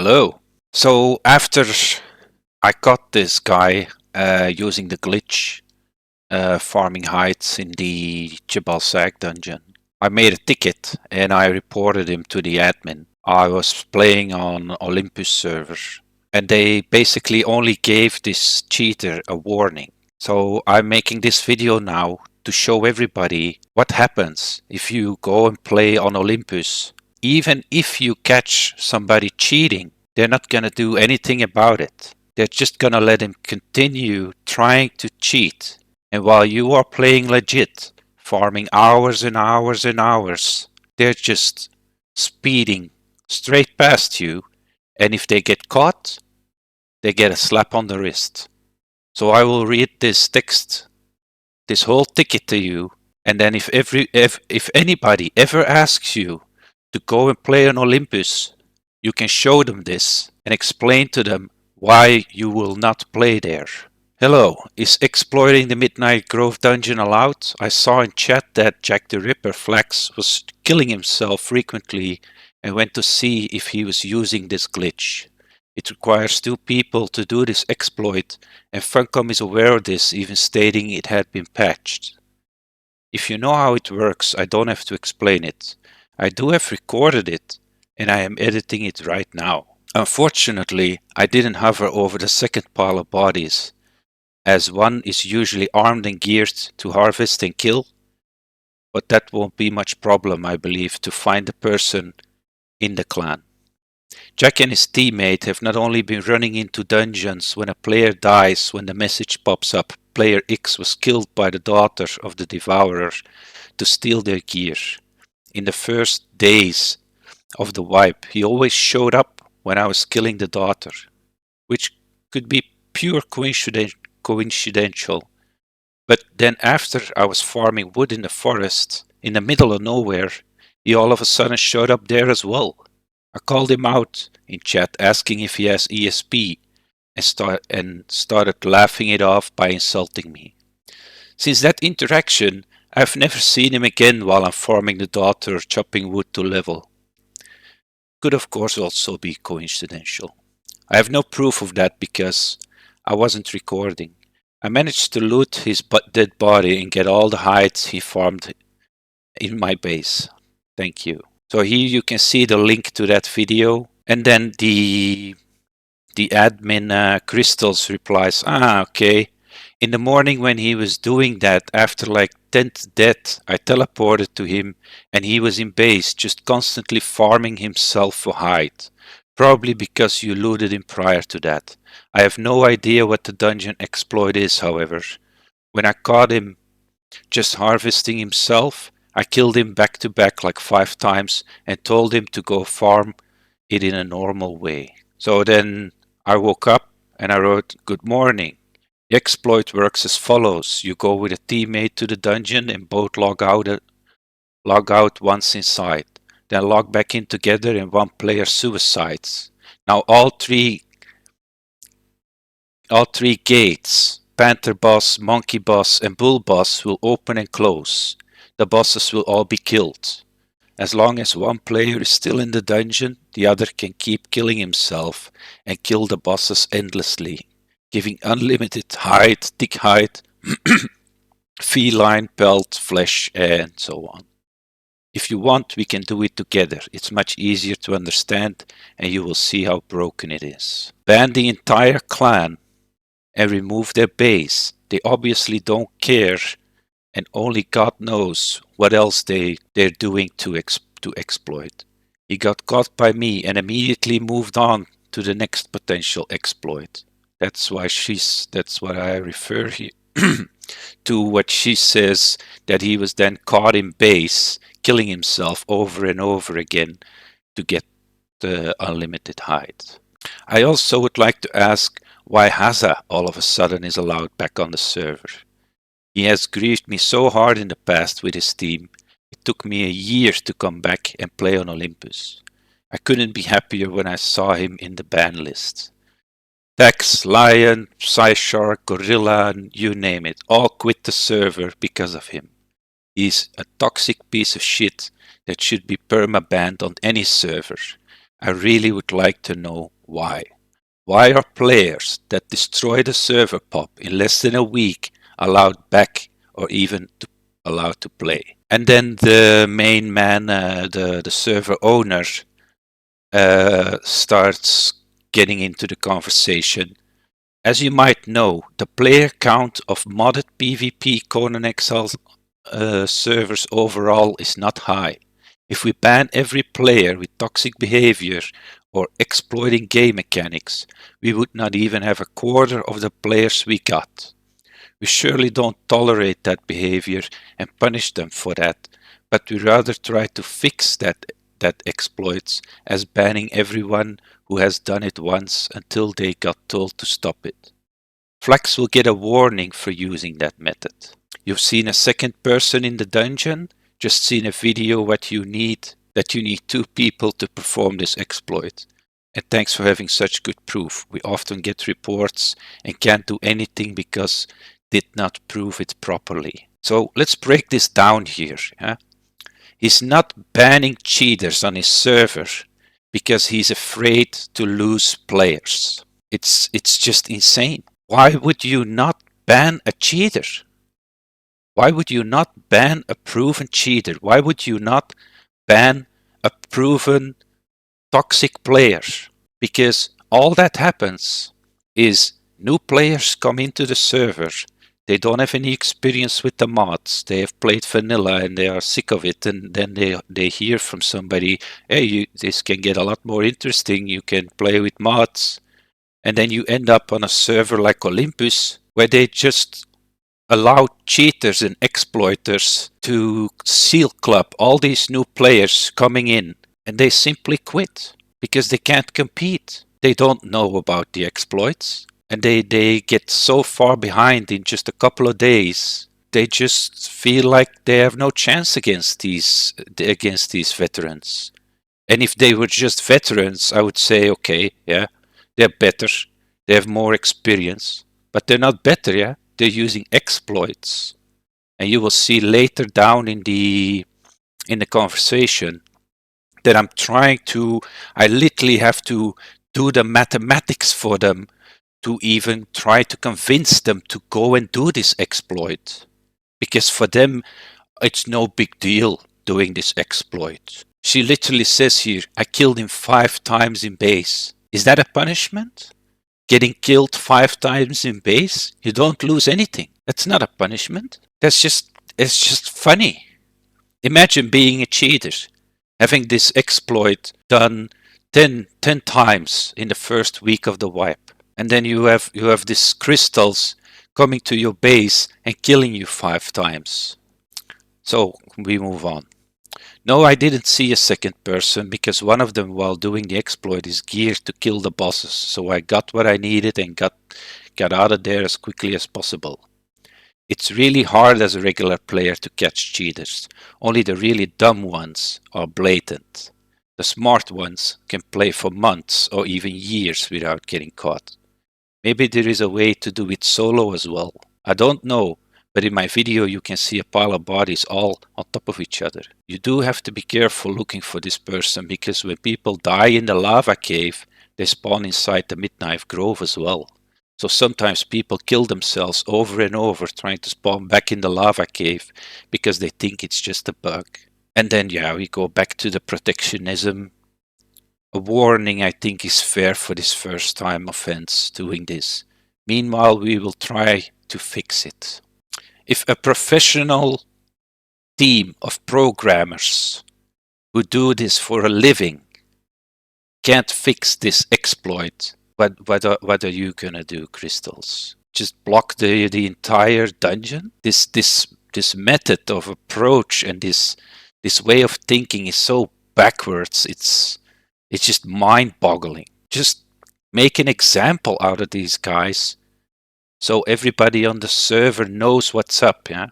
Hello. So after I caught this guy using the glitch, farming heights in the Jebel Sag dungeon, I made a ticket and I reported him to the admin. I was playing on Olympus server and they basically only gave this cheater a warning. So I'm making this video now to show everybody what happens if you go and play on Olympus. Even if you catch somebody cheating, they're not gonna do anything about it. They're just gonna let him continue trying to cheat. And while you are playing legit, farming hours and hours and hours, they're just speeding straight past you. And if they get caught, they get a slap on the wrist. So I will read this text, this whole ticket to you, and then if anybody ever asks you to go and play on Olympus, you can show them this and explain to them why you will not play there. Hello, is exploiting the Midnight Grove dungeon allowed? I saw in chat that Jack the Ripper Flax was killing himself frequently and went to see if he was using this glitch. It requires 2 people to do this exploit, and Funcom is aware of this, even stating it had been patched. If you know how it works, I don't have to explain it. I do have recorded it, and I am editing it right now. Unfortunately, I didn't hover over the second pile of bodies, as one is usually armed and geared to harvest and kill, but that won't be much problem, I believe, to find the person in the clan. Jack and his teammate have not only been running into dungeons when a player dies when the message pops up, player X was killed by the daughter of the Devourer, to steal their gear. In the first days of the wipe, he always showed up when I was killing the daughter, which could be pure coincidental. But then after I was farming wood in the forest, in the middle of nowhere, he all of a sudden showed up there as well. I called him out in chat asking if he has ESP and started laughing it off by insulting me. Since that interaction, I've never seen him again while I'm farming the daughter or chopping wood to level. Could of course also be coincidental. I have no proof of that because I wasn't recording. I managed to loot his dead body and get all the hides he farmed in my base. Thank you. So here you can see the link to that video, and then the admin Crystals replies, okay. In the morning when he was doing that, after like 10th death, I teleported to him and he was in base, just constantly farming himself for hide. Probably because you looted him prior to that. I have no idea what the dungeon exploit is, however. When I caught him just harvesting himself, I killed him back to back like 5 times and told him to go farm it in a normal way. So then I woke up and I wrote, "Good morning. The exploit works as follows. You go with a teammate to the dungeon and both log out once inside. Then log back in together and one player suicides. Now all three gates, Panther Boss, Monkey Boss and Bull Boss, will open and close. The bosses will all be killed. As long as one player is still in the dungeon, the other can keep killing himself and kill the bosses endlessly, giving unlimited hide, thick hide, feline, pelt, flesh, and so on. If you want, we can do it together. It's much easier to understand and you will see how broken it is. Ban the entire clan and remove their base. They obviously don't care and only God knows what else they're doing to exploit. He got caught by me and immediately moved on to the next potential exploit. That's what I refer here to what she says, that he was then caught in base, killing himself over and over again to get the unlimited hide. I also would like to ask why Haza all of a sudden is allowed back on the server. He has grieved me so hard in the past with his team. It took me a year to come back and play on Olympus. I couldn't be happier when I saw him in the ban list. Tex, Lion, Psyshark, Gorilla, you name it, all quit the server because of him. He's a toxic piece of shit that should be perma-banned on any server. I really would like to know Why? Why are players that destroy the server pop in less than a week allowed back or even allowed to play? And then the main man, the server owner, starts getting into the conversation. As you might know, the player count of modded PvP Conan exiles servers overall is not high. If we ban every player with toxic behavior or exploiting game mechanics, we would not even have a quarter of the players we got. We surely don't tolerate that behavior and punish them for that, but we rather try to fix that exploits as banning everyone who has done it once until they got told to stop it. Flax will get a warning for using that method. You've seen a second person in the dungeon, just seen a video that you need 2 people to perform this exploit. And thanks for having such good proof. We often get reports and can't do anything because did not prove it properly. So let's break this down here. He's not banning cheaters on his server because he's afraid to lose players. It's just insane. Why would you not ban a cheater? Why would you not ban a proven cheater? Why would you not ban a proven toxic player? Because all that happens is new players come into the server. They don't have any experience with the mods. They have played vanilla and they are sick of it. And then they hear from somebody, hey, this can get a lot more interesting. You can play with mods. And then you end up on a server like Olympus where they just allow cheaters and exploiters to seal club all these new players coming in. And they simply quit because they can't compete. They don't know about the exploits. And they get so far behind in just a couple of days, they just feel like they have no chance against these veterans. And if they were just veterans, I would say, okay, yeah, they're better, they have more experience, but they're not better, yeah? They're using exploits. And you will see later down in the conversation that I literally have to do the mathematics for them to even try to convince them to go and do this exploit. Because for them, it's no big deal doing this exploit. She literally says here, I killed him 5 times in base. Is that a punishment? Getting killed 5 times in base? You don't lose anything. That's not a punishment. It's just funny. Imagine being a cheater, having this exploit done 10 times in the first week of the wipe. And then you have these crystals coming to your base and killing you 5 times. So we move on. No, I didn't see a second person because one of them while doing the exploit is geared to kill the bosses. So I got what I needed and got out of there as quickly as possible. It's really hard as a regular player to catch cheaters. Only the really dumb ones are blatant. The smart ones can play for months or even years without getting caught. Maybe there is a way to do it solo as well. I don't know, but in my video you can see a pile of bodies all on top of each other. You do have to be careful looking for this person because when people die in the lava cave, they spawn inside the Midnight Grove as well. So sometimes people kill themselves over and over trying to spawn back in the lava cave because they think it's just a bug. And then yeah, we go back to the protectionism. A warning, I think, is fair for this first time offense doing this. Meanwhile, we will try to fix it. If a professional team of programmers who do this for a living can't fix this exploit, what are you gonna do, Crystals? Just block the entire dungeon? This method of approach and this way of thinking is so backwards. It's just mind-boggling. Just make an example out of these guys so everybody on the server knows what's up, yeah?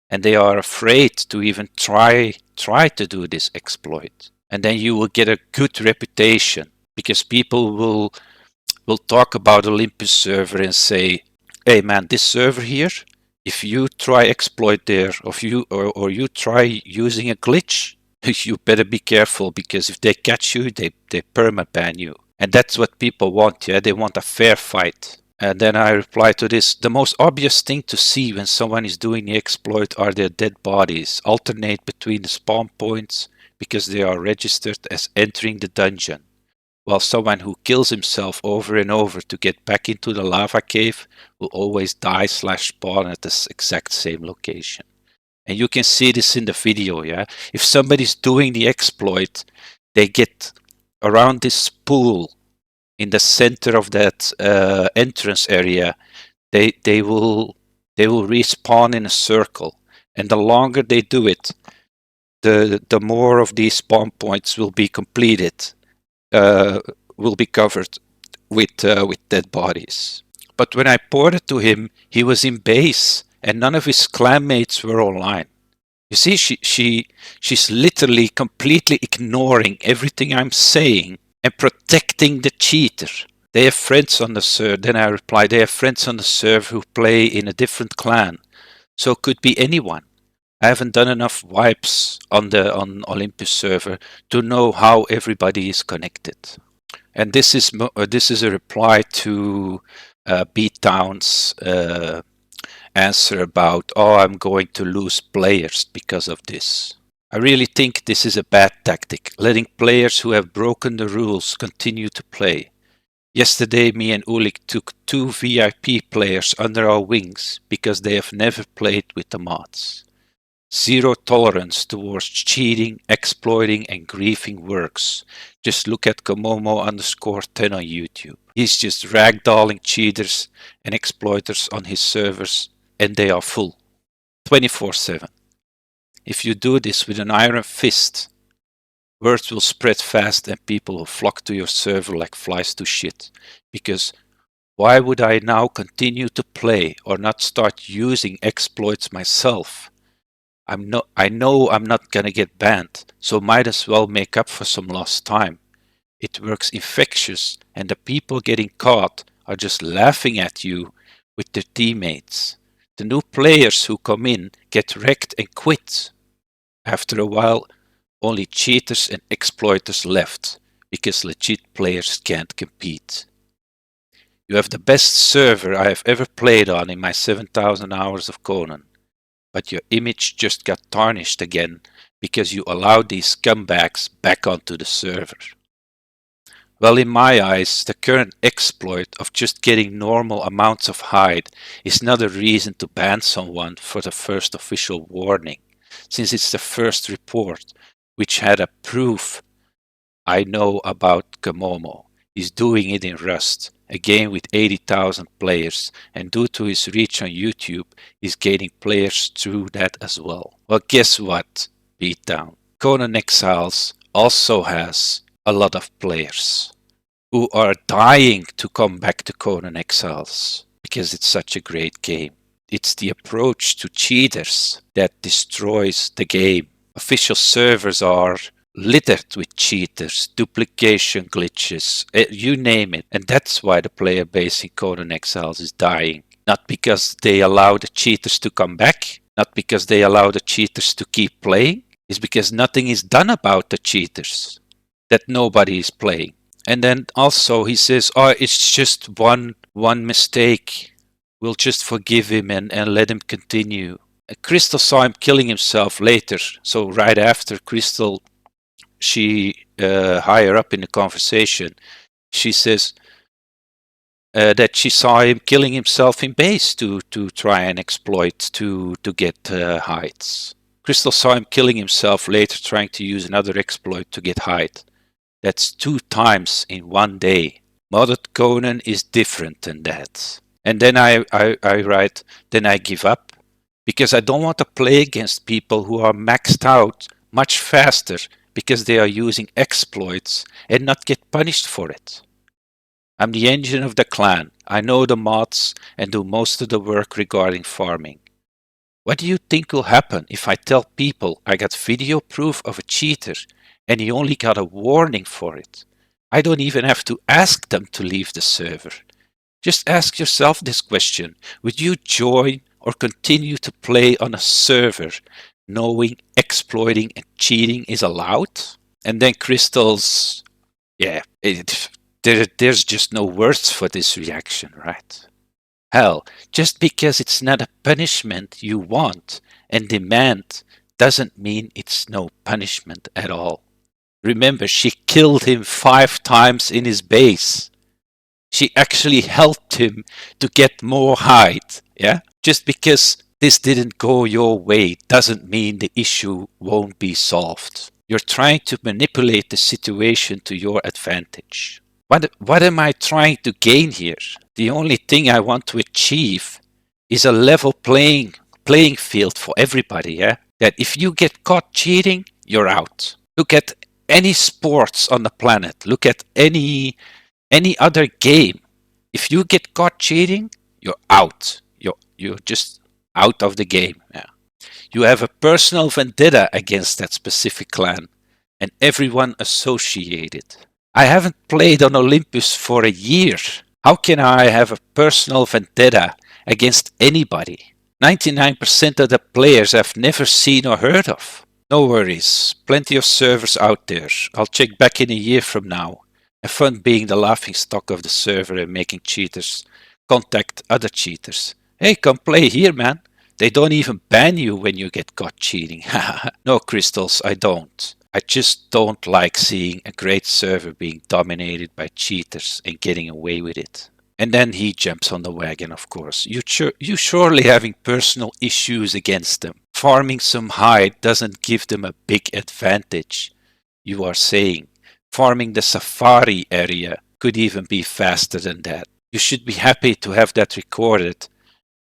And they are afraid to even try to do this exploit. And then you will get a good reputation because people will talk about Olympus server and say, hey man, this server here, if you try exploit there or you try using a glitch, you better be careful because if they catch you, they perma-ban you. And that's what people want, yeah? They want a fair fight. And then I reply to this, the most obvious thing to see when someone is doing the exploit are their dead bodies, alternate between the spawn points because they are registered as entering the dungeon, while someone who kills himself over and over to get back into the lava cave will always die/spawn at the exact same location. And you can see this in the video, yeah? If somebody's doing the exploit, they get around this pool in the center of that entrance area. They will respawn in a circle, and the longer they do it, the more of these spawn points will be completed, will be covered with dead bodies. But when I ported to him, he was in base, and none of his clanmates were online. You see, she's literally completely ignoring everything I'm saying and protecting the cheater. They have friends on the server. Then I reply, they have friends on the server who play in a different clan. So it could be anyone. I haven't done enough wipes on Olympus server to know how everybody is connected. And this is a reply to Beatdown's answer about, oh, I'm going to lose players because of this. I really think this is a bad tactic, letting players who have broken the rules continue to play. Yesterday, me and Ulik took 2 VIP players under our wings because they have never played with the mods. Zero tolerance towards cheating, exploiting, and griefing works. Just look at Komomo_10 on YouTube. He's just ragdolling cheaters and exploiters on his servers, and they are full 24/7. If you do this with an iron fist, words will spread fast and people will flock to your server like flies to shit. Because why would I now continue to play or not start using exploits myself? I know I'm not gonna get banned, so might as well make up for some lost time. It works infectious, and the people getting caught are just laughing at you with their teammates. The new players who come in get wrecked and quit. After a while, only cheaters and exploiters left, because legit players can't compete. You have the best server I have ever played on in my 7,000 hours of Conan. But your image just got tarnished again because you allowed these scumbags back onto the server. Well, in my eyes, the current exploit of just getting normal amounts of hide is not a reason to ban someone for the first official warning, since it's the first report, which had a proof I know about Komomo. He's doing it in Rust, a game with 80,000 players, and due to his reach on YouTube, he's gaining players through that as well. Well, guess what, Beatdown? Conan Exiles also has a lot of players who are dying to come back to Conan Exiles because it's such a great game. It's the approach to cheaters that destroys the game. Official servers are littered with cheaters, duplication glitches, you name it. And that's why the player base in Conan Exiles is dying. Not because they allow the cheaters to come back, not because they allow the cheaters to keep playing, it's because nothing is done about the cheaters, that nobody is playing. And then also he says, oh, it's just one mistake. We'll just forgive him and let him continue. Crystal saw him killing himself later. So right after Crystal, she higher up in the conversation, she says that she saw him killing himself in base to try and exploit to get hides. Crystal saw him killing himself later trying to use another exploit to get hide. That's 2 times in one day. Modded Conan is different than that. And then I write, then I give up, because I don't want to play against people who are maxed out much faster because they are using exploits and not get punished for it. I'm the engine of the clan. I know the mods and do most of the work regarding farming. What do you think will happen if I tell people I got video proof of a cheater and he only got a warning for it? I don't even have to ask them to leave the server. Just ask yourself this question. Would you join or continue to play on a server knowing exploiting and cheating is allowed? And then Crystal's, yeah, There's just no words for this reaction, right? Hell, just because it's not a punishment you want and demand doesn't mean it's no punishment at all. Remember, she killed him 5 times in his base. She actually helped him to get more hide, yeah? Just because this didn't go your way doesn't mean the issue won't be solved. You're trying to manipulate the situation to your advantage. What am I trying to gain here? The only thing I want to achieve is a level playing field for everybody, yeah? That if you get caught cheating, you're out. Look at any sports on the planet. Look at any other game. If you get caught cheating, you're out. You're just out of the game. Yeah. You have a personal vendetta against that specific clan and everyone associated. I haven't played on Olympus for a year. How can I have a personal vendetta against anybody? 99% of the players I've never seen or heard of. No worries, plenty of servers out there. I'll check back in a year from now. Have fun being the laughing stock of the server and making cheaters contact other cheaters. Hey, come play here, man. They don't even ban you when you get caught cheating. No, Crystals, I don't. I just don't like seeing a great server being dominated by cheaters and getting away with it. And then he jumps on the wagon, of course. You surely having personal issues against them. Farming some hide doesn't give them a big advantage, you are saying. Farming the safari area could even be faster than that. You should be happy to have that recorded,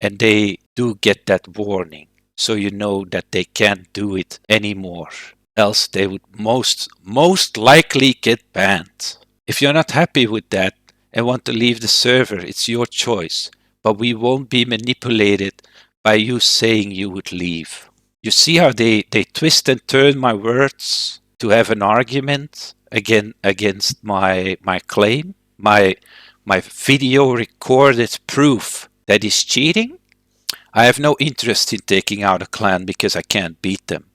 and they do get that warning, so you know that they can't do it anymore. Else they would most likely get banned. If you're not happy with that and want to leave the server, it's your choice, but we won't be manipulated by you saying you would leave. You see how they twist and turn my words to have an argument against my claim, my video recorded proof that is cheating? I have no interest in taking out a clan because I can't beat them.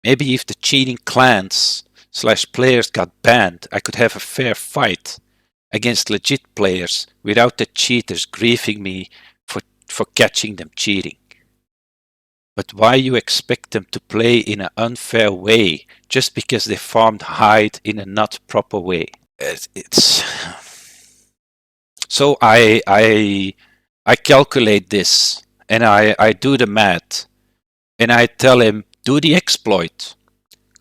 Maybe if the cheating clans / players got banned, I could have a fair fight against legit players without the cheaters griefing me for catching them cheating. But why you expect them to play in an unfair way just because they farmed hide in a not proper way? It's so I calculate this and I do the math and I tell him, do the exploit.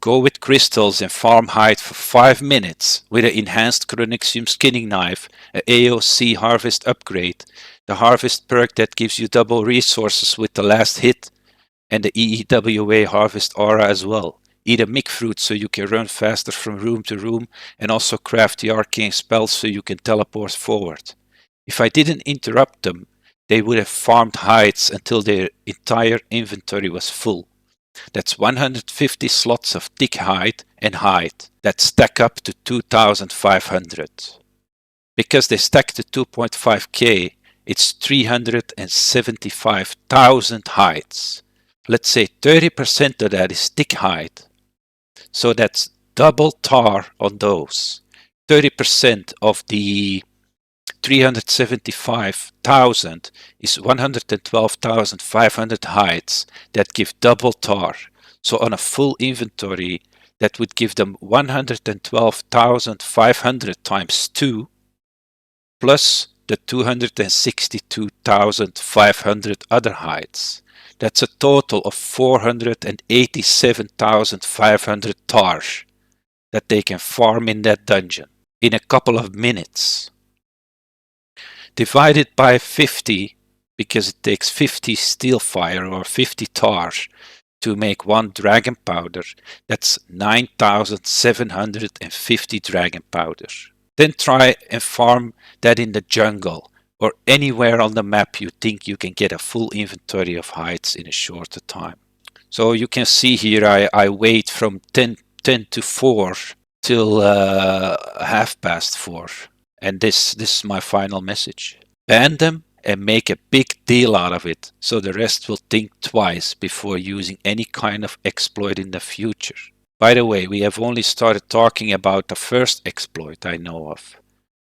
Go with crystals and farm hide for 5 minutes with an enhanced Chronixium skinning knife, an AOC harvest upgrade, the harvest perk that gives you double resources with the last hit, and the EEWA harvest aura as well. Eat a mic fruit so you can run faster from room to room, and also craft the arcane spells so you can teleport forward. If I didn't interrupt them, they would have farmed hides until their entire inventory was full. That's 150 slots of thick hide and hide that stack up to 2,500. Because they stack to 2.5k, it's 375,000 hides. Let's say 30% of that is thick hide. So that's double tar on those. 30% of the 375,000 is 112,500 hides that give double tar. So on a full inventory, that would give them 112,500 times 2 plus the 262,500 other hides. That's a total of 487,500 tar that they can farm in that dungeon in a couple of minutes. Divided by 50, because it takes 50 steel fire or 50 tar to make 1 dragon powder, that's 9,750 dragon powder. Then try and farm that in the jungle or anywhere on the map you think you can get a full inventory of hides in a shorter time. So you can see here I wait from 10 to 4 till 4:30. And this is my final message. Ban them and make a big deal out of it so the rest will think twice before using any kind of exploit in the future. By the way, we have only started talking about the first exploit I know of.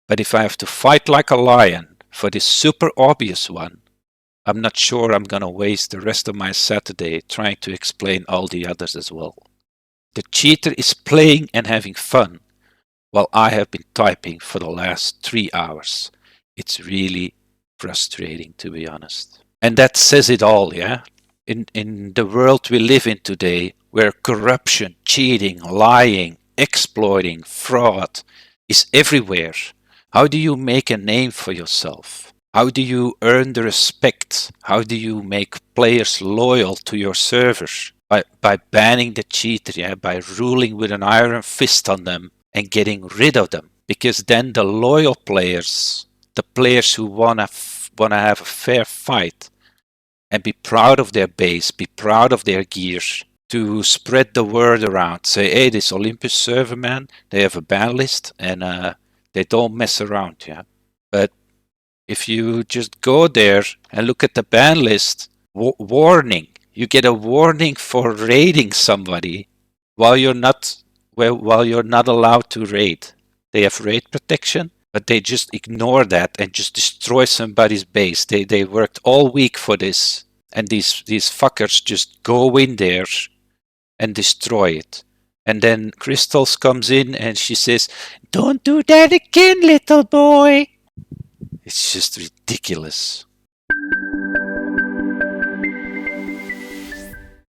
But if I have to fight like a lion for this super obvious one, I'm not sure I'm gonna waste the rest of my Saturday trying to explain all the others as well. The cheater is playing and having fun, while I have been typing for the last 3 hours. It's really frustrating, to be honest. And that says it all, yeah? In the world we live in today, where corruption, cheating, lying, exploiting, fraud is everywhere, how do you make a name for yourself? How do you earn the respect? How do you make players loyal to your servers? By banning the cheater, yeah? By ruling with an iron fist on them and getting rid of them. Because then the loyal players, the players who wanna have a fair fight and be proud of their base, be proud of their gear, to spread the word around. Say, hey, this Olympus server, man, they have a ban list and they don't mess around, yeah. But if you just go there and look at the ban list, warning, you get a warning for raiding somebody while you're not allowed to raid. They have raid protection, but they just ignore that and just destroy somebody's base. They worked all week for this, and these fuckers just go in there and destroy it. And then Crystals comes in and she says, "Don't do that again, little boy." It's just ridiculous.